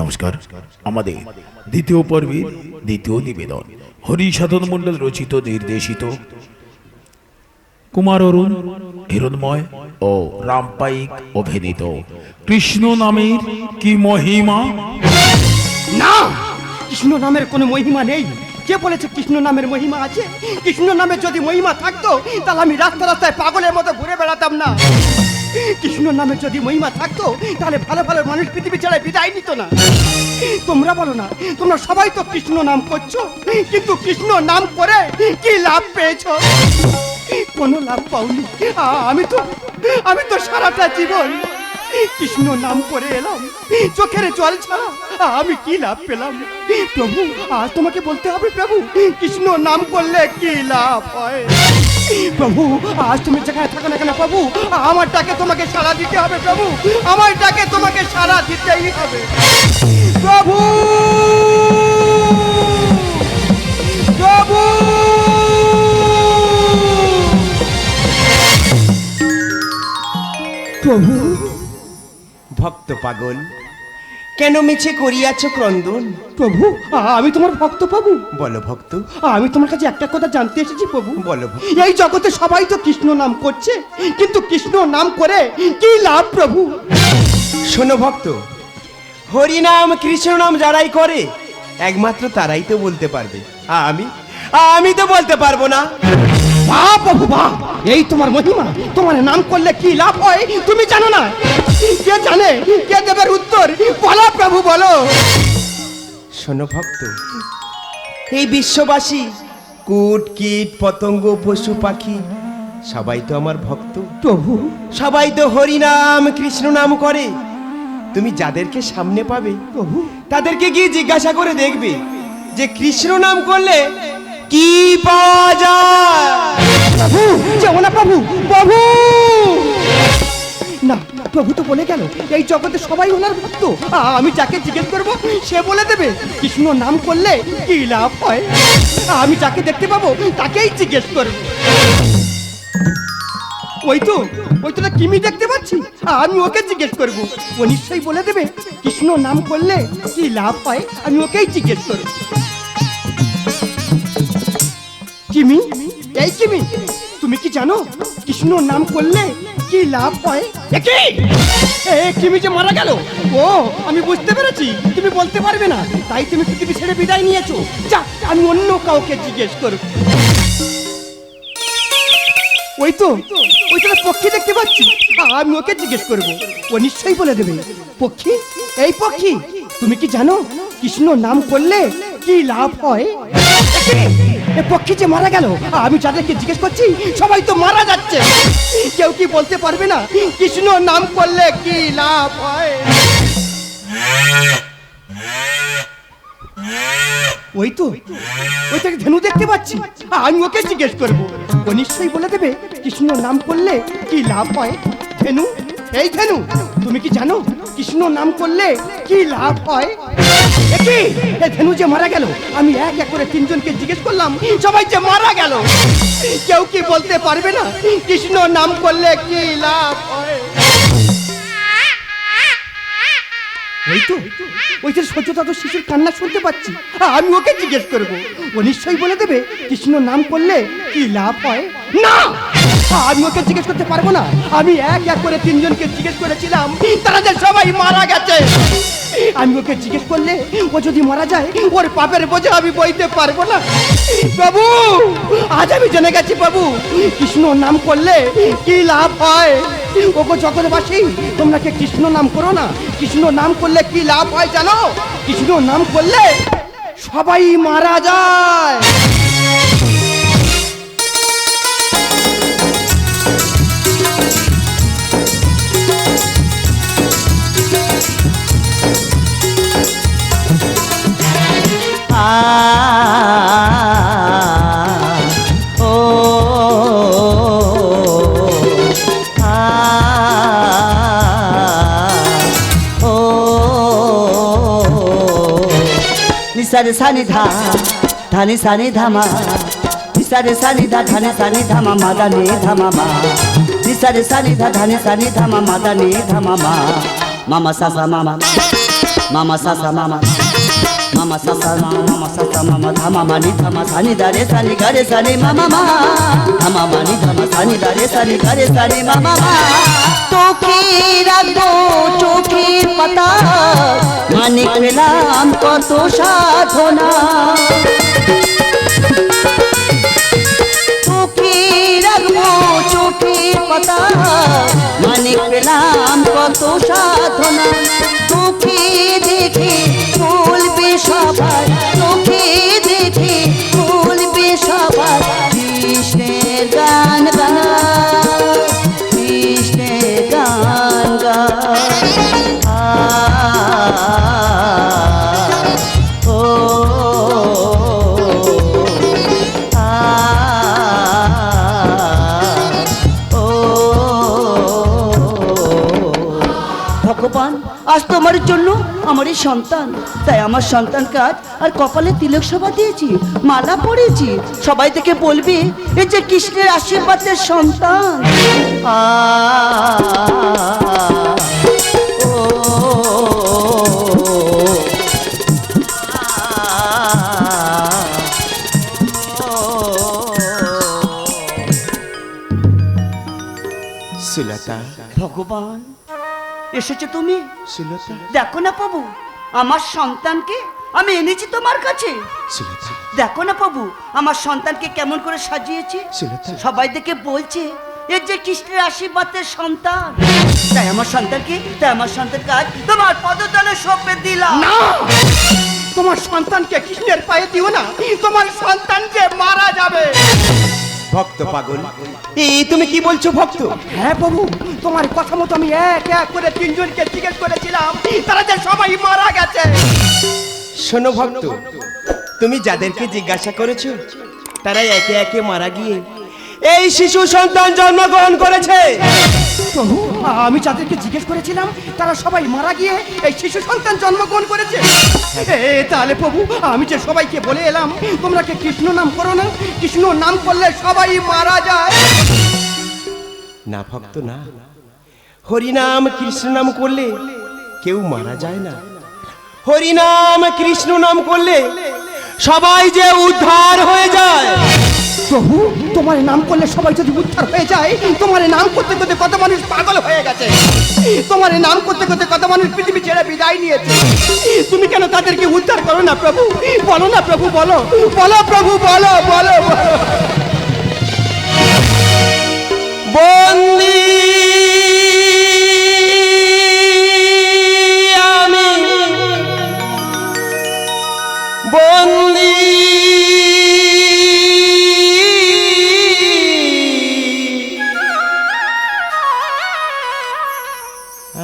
নমস্কার। আমাদের দ্বিতীয় পর্বের দ্বিতীয় নিবেদন হরি সাধন মণ্ডল রচিত নির্দেশিত কুমার অরুণ, হিরণময় ও রামপাইক অভিনীত কৃষ্ণ নামের কি মহিমা। না, কৃষ্ণ নামের কোনো মহিমা নেই। কে বলেছে কৃষ্ণ নামের মহিমা আছে? কৃষ্ণ নামের যদি মহিমা থাকতো তাহলে আমি রাস্তা রাস্তায় পাগলের মতো ঘুরে বেড়াতাম না। কৃষ্ণ নামে যদি মহিমা থাকতো তাহলে ভালো ভালো মানুষ পৃথিবী ছেড়ে বিদায় নিত না। তোমরা বলো না, তোমরা সবাই তো কৃষ্ণ নাম করছো, কিন্তু কৃষ্ণ নাম করে কি লাভ পেয়েছো? কোনো লাভ পাওনি। আমি তো সারাটা জীবন কৃষ্ণ নাম করে এলাম, চোখের জল ছাড়া আমি কি লাভ পেলাম? প্রভু, আজ তোমাকে বলতে হবে প্রভু, কৃষ্ণ নাম করলে কি লাভ হয়? প্রভু, আজ তুমি যেখানে থাকো না কেন প্রভু, আমার ডাকে তোমাকে সাড়া দিতে হবে প্রভু, আমার ডাকে তোমাকে সাড়া দিতেই হবে প্রভু। প্রভু, প্রভু। ভক্ত পাগল, কেন মিছে করিয়াছ ক্রন্দন? প্রভু, আমি তোমার ভক্ত প্রভু। বলো ভক্ত। আমি তোমার কাছে একটা কথা জানতে এসেছি প্রভু। বলো ভক্ত। এই জগতে সবাই তো কৃষ্ণ নাম করছে, কিন্তু কৃষ্ণ নাম করে কি লাভ প্রভু? শোনো ভক্ত, হরি নাম কৃষ্ণ নাম যারাই করে একমাত্র তারাই তো বলতে পারবে। আমি তো বলতে পারবো না। বাহ প্রভু বাহ, এই তোমার মহিমা। তোমার নাম করলে কি লাভ হয় তুমি জানো না? কে জানে, কে দেবের উত্তর? বলো প্রভু, বলো। শোনো ভক্ত, এই বিশ্ববাসী কুট কীট পতঙ্গ পশু পাখি সবাই তো আমার ভক্ত প্রভু। সবাই তো হরি নাম কৃষ্ণ নাম করে। তুমি যাদেরকে সামনে পাবে প্রভু, তাদেরকে গিয়ে জিজ্ঞাসা করে দেখবে যে কৃষ্ণ নাম করলে কি পাওয়া যায়। প্রভু যেও না প্রভু, প্রভু না। প্রভু তো বলে গেল এই জগতে সবাই ওনার ভক্ত। আমি যাকে জিজ্ঞেস করব সে বলে দেবে কৃষ্ণ নাম করলে কি লাভ হয়। আমি যাকে দেখতে পাবো তাকেই জিজ্ঞেস করব। ওই তো না কিমি দেখতে পাচ্ছি, আমি ওকে জিজ্ঞেস করব। ও নিশ্চয়ই বলে দেবে কৃষ্ণ নাম করলে কি লাভ হয়। আমি ওকেই জিজ্ঞেস করব। কিমি, এই কিমি, তুমি কি জানো কৃষ্ণ নাম করলে কি লাভ হয়? কিমি যে মারা গেল। ও, আমি বুঝতে পেরেছি তুমি বলতে পারবে না, তাই তুমি পৃথিবী ছেড়ে বিদায় নিয়েছো। যা, আমি অন্য কাউকে জিজ্ঞেস করব। ওই তো পক্ষী দেখতে পাচ্ছি, আমি ওকে জিজ্ঞেস করব। ও নিশ্চয়ই বলে দেবে। পক্ষী, এই পক্ষী, তুমি কি জানো কৃষ্ণ নাম করলে কি লাভ হয়? পক্ষী যে মারা গেল, আমি যাদেরকে জিজ্ঞেস করছি সবাই তো মারা যাচ্ছে। কেউ কি বলতে পারবে না কৃষ্ণ নাম করলে কি লাভ হয়? ওই থেকে ধেনু দেখতে পাচ্ছি, আমি ওকে জিজ্ঞেস করব। ও নিশ্চয়ই বলে দেবে কৃষ্ণ নাম করলে কি লাভ হয়। ধেনু, এই ধেনু, তুমি কি জানো কৃষ্ণ নাম করলে কি লাভ হয়? ধেনু যে মারা গেল, আমি এক এক করে তিনজনকে জিজ্ঞেস করলাম, সবাই যে মারা গেল। কেউ কি বলতে পারবে না কৃষ্ণ নাম করলে কি লাভ হয়? ওই যে সহ্যতা তো শিশুর কান্না শুনতে পাচ্ছি, আমি ওকে জিজ্ঞেস করব। ও নিশ্চয়ই বলে দেবে কৃষ্ণ নাম করলে কি লাভ হয়। না, আমি ওকে জিজ্ঞেস করতে পারবো না। আমি এক এক করে তিনজনকে জিজ্ঞেস করেছিলাম, তারা যে সবাই মারা গেছে। আমি ওকে জিজ্ঞেস করলে ও যদি মারা যায়, ওর পাপের বোঝা আমি বইতে পারবো না। প্রভু, আজ আমি জেনে গেছি প্রভু কৃষ্ণ নাম করলে কি লাভ হয়। ওগো জগৎবাসী, তোমরা কে কৃষ্ণ নাম করো না। কৃষ্ণ নাম করলে কি লাভ হয় জানো? কৃষ্ণ নাম করলে সবাই মারা যায়। Sare sani dha, dhani sani dhama. Sare sani dha, dhani sani dhama, madani dhama ma. Sare sani dha, dhani sani dhama, madani dhama ma. Mama sa sa mama. মামা সাসা মামা মামা সাসা মামা সাসা মামা ধামা মানি ধামা সানি দারে সানি গারে সানি মামা মা ধামা মানি ধামা সানি দারে সানি গারে সানি মামা মা তোকে রাখবো চোখের পাতা মানে পেলাম কত সাধনা তোকে রাখবো চোখের পাতা মানে পেলাম কত সাধনা তোকে দেখে বলবে সবার তোকে দেখে বলবে সবার কৃষ্ণের গান গানা কৃষ্ণের গান গা ও ভগবান আজ তোমার জন্য আমার এই সন্তান তাই আমার সন্তানকে আজ আর কপালে তিলক শোভা দিয়েছি মালা পরেছি সবাই থেকে বলবে এই যে কৃষ্ণের আশীর্বাদের সন্তান সুলতা, ভগবান এসেছো তুমি সুলতা, দেখো না প্রভু আমার সন্তানকে আমি এনেছি তোমার কাছে সুলতা, দেখো না প্রভু আমার সন্তানকে কেমন করে সাজিয়েছি সুলতা। সবাই দেখে বলছে এর যে কৃষ্ণের আশীর্বাদের সন্তান তাই আমার সন্তানকে আজ তোমার পদতলে সঁপে দিলাম না, তোমার সন্তানকে কৃষ্ণের পায়ে দিও না, তোমার সন্তান যে মারা যাবে। ভক্ত পাগল, এই তুমি কি বলছো ভক্ত? হ্যাঁ প্রভু, তোমার কথা মতো আমি এক এক করে তিনজনকে জিজ্ঞেস করেছিলাম, তারা যে সবাই মারা গেছে। শোনো ভক্ত, তুমি যাদেরকে জিজ্ঞাসা করেছো তারাই একে একে মারা গিয়ে এই শিশু সন্তান জন্মগ্রহণ করেছে। প্রভু, আমি যাদেরকে জিজ্ঞেস করেছিলাম তারা সবাই মারা গিয়ে এই শিশু সন্তান জন্মগ্রহণ করেছে। তাহলে প্রভু, আমি যে সবাইকে বলে এলাম তোমরা কি কৃষ্ণ নাম করো না, কৃষ্ণ নাম করলে সবাই মারা যায়। না ভক্ত না, হরিনাম কৃষ্ণ নাম করলে কেউ মারা যায় না। হরিনাম কৃষ্ণ নাম করলে সবাই যে উদ্ধার হয়ে যায়। প্রভু, তোমার নাম করলে সবাই যদি উদ্ধার হয়ে যায়, তোমার নাম করতে করতে কত মানুষ পাগল হয়ে গেছে, তোমার নাম করতে করতে কত মানুষ পৃথিবী ছেড়ে বিদায় নিয়েছে। তুমি কেন তাদেরকে উদ্ধার করো না প্রভু? বলো না প্রভু, বলো বলো প্রভু, বলো বলো বলো। বন্দি আমি, বন্দি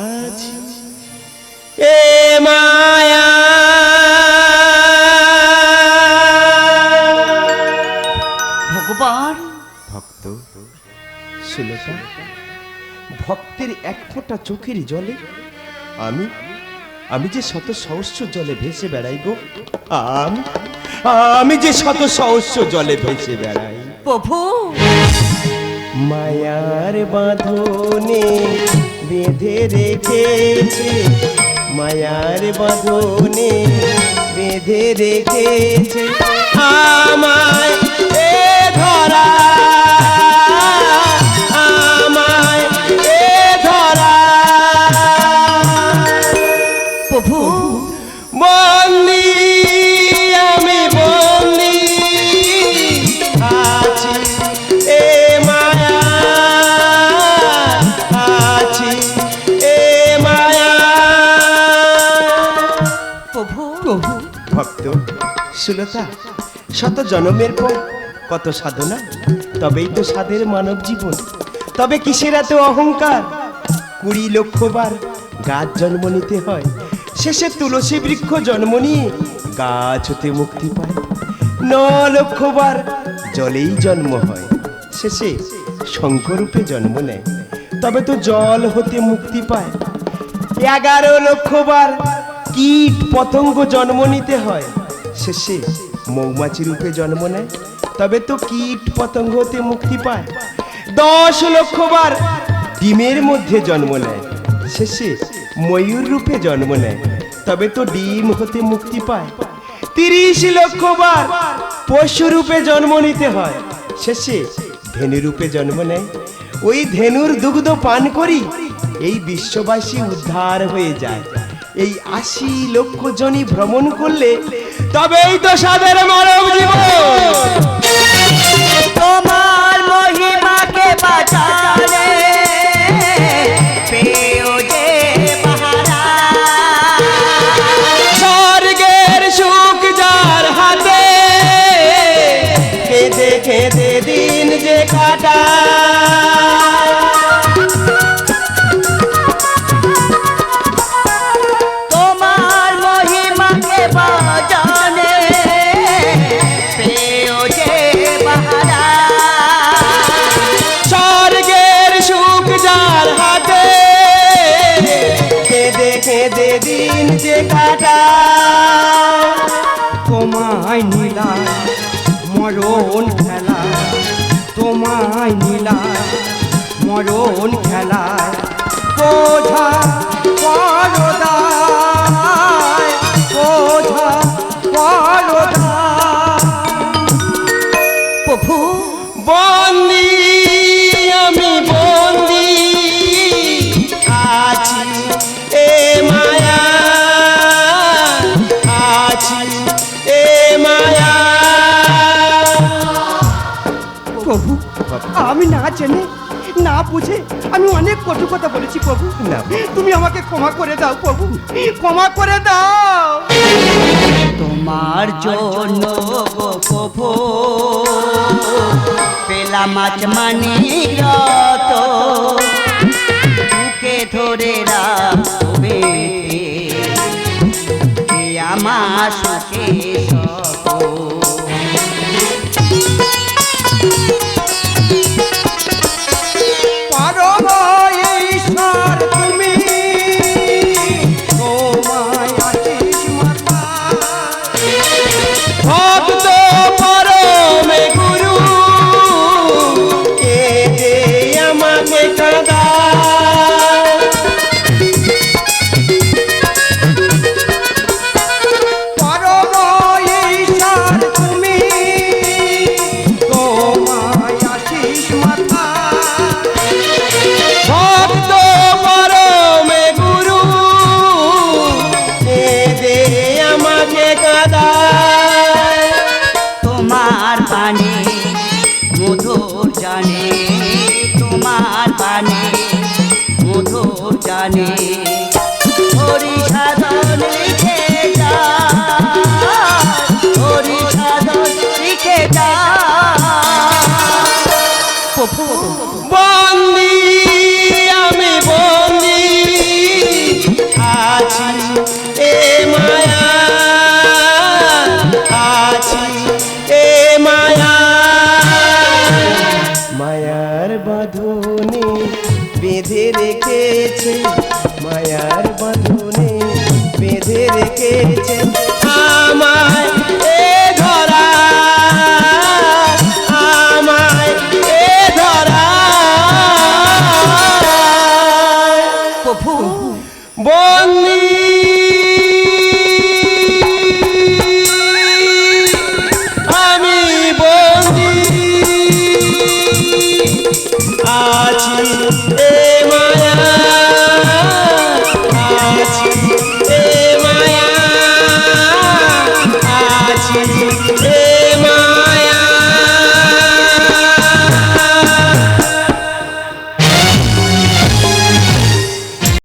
আছি এ মায়া। ভগবান ভক্ত সুলতা, ভক্তের এক ফোঁটা চোখের জলে আমি আমি যে শত সহস্র জলে ভেসে বেড়াই গো। আমি যে শত সহস্র জলে ভেসে বেড়াই। প্রভু মায়ার বাঁধনে বেঁধে রেখেছে, মায়ার বাঁধনে বেঁধে রেখেছে আমায় এ ধরা, আমায় এ ধরা। প্রভু বন্দি আমি, বন্দি আছি এ মায়া, আছি এ মায়া। প্রভু প্রভু, ভক্ত সুলতা, শত জনমের পর কত সাধনা, তবেই তো সাধের মানব জীবন। তবে কিসের এত অহংকার? 20 লক্ষ বার গাছ জন্ম নিতে হয়, শেষে তুলসী বৃক্ষ জন্ম নিয়ে গাছ হতে মুক্তি পায়। 9 লক্ষ বার জলেই জন্ম হয়, শেষে শঙ্করূপে জন্ম নেয়, তবে তো জল হতে মুক্তি পায়। 11 লক্ষ বার কীট পতঙ্গ জন্ম নিতে হয়, শেষে মৌমাছি রূপে জন্ম নেয়, তবে তো কীট পতঙ্গ হতে মুক্তি পায়। 10 লক্ষ বার ডিমের মধ্যে জন্ম নেয়, শেষে ময়ূর রূপে জন্ম নেয়, তবে তো ডিম হতে মুক্তি পায়। 30 লক্ষ বার পশু রূপে জন্ম নিতে হয়, শেষে ধেনু রূপে জন্ম নেয়। ওই ধেনুর দুগ্ধ পান করি এই বিশ্ববাসী উদ্ধার হয়ে যায়। এই 80 লক্ষ জনই ভ্রমণ করলে তবেই তো সাদের মানব জীবন। তোমার মহিমাকে বাঁচালে পেও যে বাহারা, স্বর্গের সুখ যার হাতে কেঁদে কেঁদে দিন যে কাটা। তোমার মহিমাকে বাঁচালে পেও যে বাহারা, স্বর্গের সুখ যার হাতে কেঁদে কেঁদে দিন যে কাটা। তোমায় নীলা মরণ খেলা, তোমায় নীলা মরণ খেলায় বোঝা পরদায়, বোঝা পরদায়। প্রভু বন্দি আমি বন্দি আছি এ মায়া, আছি এ মায়া। প্রভু আমি না জেনে না বুঝে আমি অনেক কটু কথা বলেছি প্রভু, না। তুমি আমাকে ক্ষমা করে দাও প্রভু, ক্ষমা করে দাও। তোমার জন্য গো প্রভু পেলাম আজ মানিরত, বুকে ধরে রাখবে কে আমার সুখে সপন। পরম ঈশ্বর তুমি, তোমায় আশিস মাতা। ভক্ত পরমে গুরু কে দে আমাকে কাঁদা। পরম ঈশ্বর তুমি, তোমায় আশিস মাতা। ভক্ত পরমে গুরু কে দে আমাকে কাঁদা। তোমার পানে মধুর জানে, তোমার পানে মধুর জানে, হরি সাধন লিখে যা, হরি সাধন লিখে যা। প্রভু বন্দি আমি বন্দি আছি এ মায়া, আছি এ মায়া। মায়ার বাঁধনে বেঁধে রেখেছে, মায়ার বাঁধনে বেঁধে রেখেছে